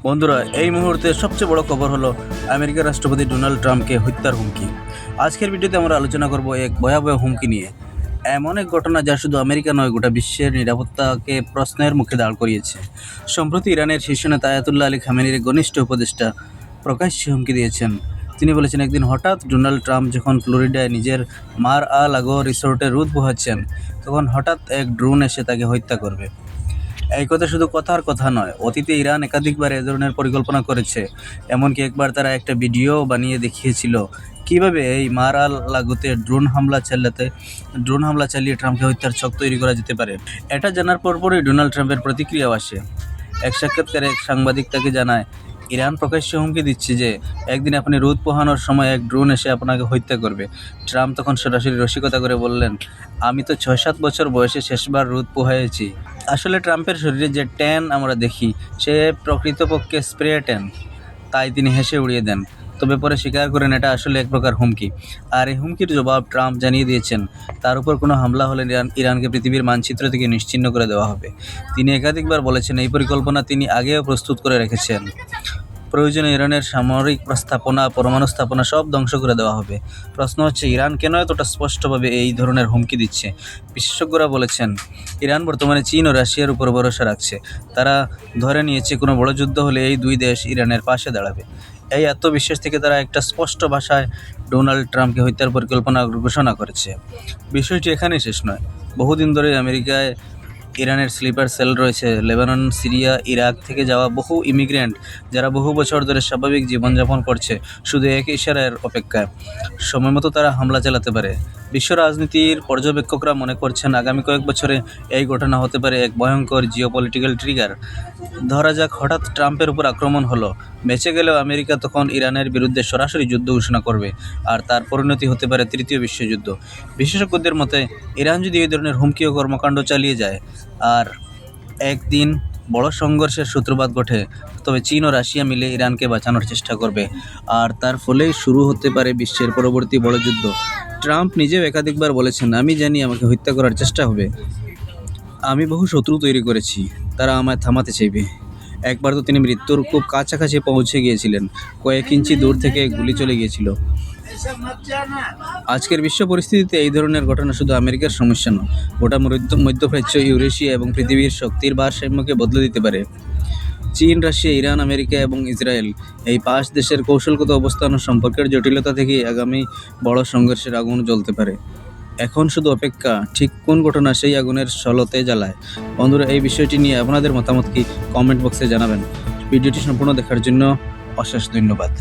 বন্ধুরা, এই মুহূর্তে সবচেয়ে বড় খবর হলো আমেরিকার রাষ্ট্রপতি ডোনাল্ড ট্রাম্পকে হত্যার হুমকি। আজকের ভিডিওতে আমরা আলোচনা করব এক ভয়াবহ হুমকি নিয়ে। এমন এক ঘটনা যা শুধু আমেরিকা নয়, গোটা বিশ্বের নিরাপত্তাকে প্রশ্নের মুখে দাঁড় করিয়েছে। সম্প্রতি ইরানের শীর্ষ নেতা আয়াতুল্লাহ আলী খামেনির ঘনিষ্ঠ উপদেষ্টা প্রকাশ্যে হুমকি দিয়েছেন। তিনি বলেছেন, একদিন হঠাৎ ডোনাল্ড ট্রাম্প যখন ফ্লোরিডায় নিজের মার আ লাগো রিসোর্টে রোদ পোহাচ্ছেন, তখন হঠাৎ এক ড্রোন এসে তাকে হত্যা করবে। এই কথা শুধু কথার কথা নয়, অতীতে ইরান একাধিকবার এ ধরনের পরিকল্পনা করেছে। এমনকি একবার তারা একটা ভিডিও বানিয়ে দেখিয়েছিল কীভাবে এই মার আল লাগুতে ড্রোন হামলা চালিয়ে ট্রাম্পকে হত্যার ছক তৈরি করা যেতে পারে। এটা জানার পরপরই ডোনাল্ড ট্রাম্পের প্রতিক্রিয়াও আসে। এক সাক্ষাৎকারে এক সাংবাদিক তাকে জানায়, ইরান প্রকাশ্যে হুমকি দিচ্ছে যে একদিন আপনি রোদ পোহানোর সময় এক ড্রোন এসে আপনাকে হত্যা করবে। ট্রাম্প তখন সরাসরি রসিকতা করে বললেন, আমি তো 6-7 বছর বয়সে শেষবার রোদ পোহাইছি। আসলে ট্রাম্পের শরীরে যে ট্যান আমরা দেখি, সে প্রকৃতপক্ষে স্প্রে ট্যান। তাই তিনি হেসে উড়িয়ে দেন, তবে পরে স্বীকার করেন এটা আসলে এক প্রকার হুমকি। আর এই হুমকির জবাব ট্রাম্প জানিয়ে দিয়েছেন, তার উপর কোনো হামলা হলে ইরানকে পৃথিবীর মানচিত্র থেকে নিশ্চিহ্ন করে দেওয়া হবে। তিনি একাধিকবার বলেছেন, এই পরিকল্পনা তিনি আগেও প্রস্তুত করে রেখেছেন। প্রয়োজনে ইরানের সামরিক পরমাণু স্থাপনা সব ধ্বংস করে দেওয়া হবে। প্রশ্ন হচ্ছে, ইরান কেন এতটা স্পষ্টভাবে এই ধরনের হুমকি দিচ্ছে? বিশেষজ্ঞরা বলেছেন, ইরান বর্তমানে চীন ও রাশিয়ার উপর ভরসা রাখছে। তারা ধরে নিয়েছে কোনো বড় যুদ্ধ হলে এই দুই দেশ ইরানের পাশে দাঁড়াবে। এই আত্মবিশ্বাস থেকে তারা একটা স্পষ্ট ভাষায় ডোনাল্ড ট্রাম্পকে হত্যার পরিকল্পনা ঘোষণা করেছে। বিষয়টি এখানেই শেষ নয়। বহুদিন ধরে আমেরিকায় ইরানের স্লিপার সেল রয়েছে। লেবানন, সিরিয়া, ইরাক থেকে যাওয়া বহু ইমিগ্রেন্ট, যারা বহু বছর ধরে স্বাভাবিক জীবনযাপন করছে, শুধু এক ইশারার অপেক্ষায়। সময়মতো তারা হামলা চালাতে পারে। বিশ্ব রাজনীতির পর্যবেক্ষকরা মনে করছেন, আগামী কয়েক বছরে এই ঘটনা হতে পারে এক ভয়ঙ্কর জিওপলিটিক্যাল ট্রিগার। ধরা যাক হঠাৎ ট্রাম্পের উপর আক্রমণ হলো, বেঁচে গেলেও আমেরিকা তখন ইরানের বিরুদ্ধে সরাসরি যুদ্ধ ঘোষণা করবে, আর তার পরিণতি হতে পারে তৃতীয় বিশ্বযুদ্ধ। বিশেষজ্ঞদের মতে, ইরান যদি এই ধরনের হুমকি ও কর্মকাণ্ড চালিয়ে যায় আর একদিন বড় সংঘর্ষের সূত্রপাত ঘটে, তবে চীন ও রাশিয়া মিলে ইরানকে বাঁচানোর চেষ্টা করবে, আর তার ফলেই শুরু হতে পারে বিশ্বের পরবর্তী বড় যুদ্ধ। ট্রাম্প নিজেও একাধিকবার বলেছেন, আমি জানি আমাকে হত্যা করার চেষ্টা হবে, আমি বহু শত্রু তৈরি করেছি, তারা আমায় থামাতে চাইবে। একবার তো তিনি মৃত্যুর খুব কাছাকাছি পৌঁছে গিয়েছিলেন, কয়েক ইঞ্চি দূর থেকে গুলি চলে গিয়েছিল। আজকের বিশ্ব পরিস্থিতিতে এই ধরনের ঘটনা শুধু আমেরিকার সমস্যা নয়, গোটা মধ্যপ্রাচ্য, ইউরেশিয়া এবং পৃথিবীর শক্তির ভারসাম্যকে বদলে দিতে পারে। চীন, রাশিয়া, ইরান, আমেরিকা এবং ইসরায়েল, এই 5 দেশের কৌশলগত অবস্থান ও সম্পর্কের জটিলতা থেকেই আগামী বড় সংঘর্ষের আগুন জ্বলতে পারে। এখন শুধু অপেক্ষা, ঠিক কোন ঘটনা সেই আগুনের শলতে জ্বালায়। বন্ধুরা, এই বিষয়টি নিয়ে আপনাদের মতামত কি কমেন্ট বক্সে জানাবেন। ভিডিওটি সম্পূর্ণ দেখার জন্য অশেষ ধন্যবাদ।